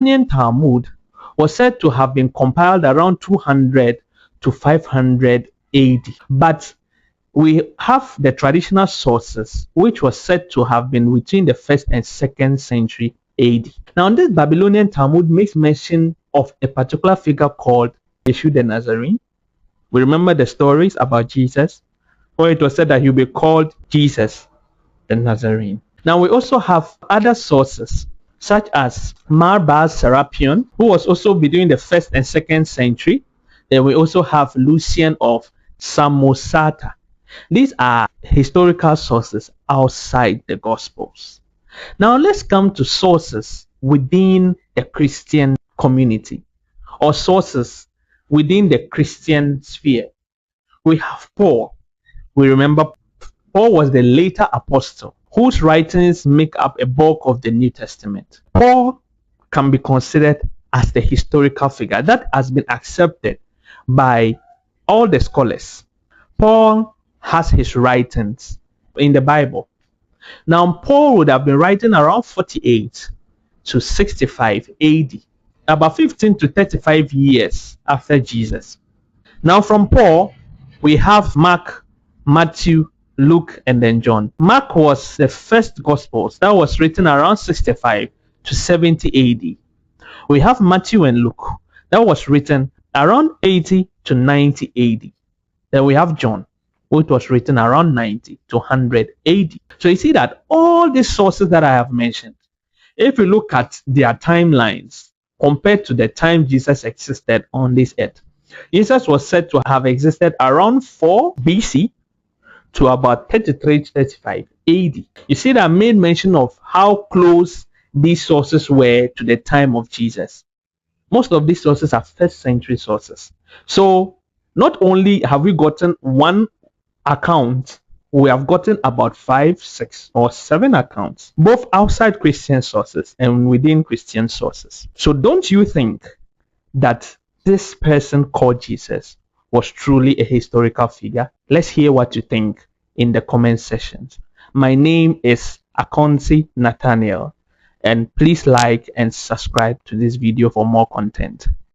Talmud was said to have been compiled around 200 to 500 AD, but we have the traditional sources, which was said to have been between the 1st and 2nd century AD. Now, this Babylonian Talmud makes mention of a particular figure called Yeshua the Nazarene. We remember the stories about Jesus, where it was said that he'll be called Jesus the Nazarene. Now, we also have other sources, such as Marbar Serapion, who was also between the 1st and 2nd century. Then we also have Lucian of Samosata. These are historical sources outside the Gospels. Now let's come to sources within the Christian community or sources within the Christian sphere. We have Paul. We remember Paul was the later apostle whose writings make up a bulk of the New Testament. Paul can be considered as the historical figure that has been accepted by all the scholars. Paul has his writings in the Bible. Now, Paul would have been writing around 48 to 65 AD, about 15 to 35 years after Jesus. Now, from Paul, we have Mark, Matthew, Luke, and then John. Mark was the first Gospels that was written around 65 to 70 AD. We have Matthew and Luke that was written around 80 to 90 AD. Then we have John, which was written around 90 to 100 AD. So you see that all these sources that I have mentioned, if you look at their timelines compared to the time Jesus existed on this earth, Jesus was said to have existed around 4 BC to about 33 to 35 AD. You see that I made mention of how close these sources were to the time of Jesus. Most of these sources are 1st century sources. So not only have we gotten one account, we have gotten about 5, 6, or 7 accounts, both outside Christian sources and within Christian sources. So don't you think that this person called Jesus was truly a historical figure? Let's hear what you think in the comment sections. My name is Akonsi Nathaniel, and please like and subscribe to this video for more content.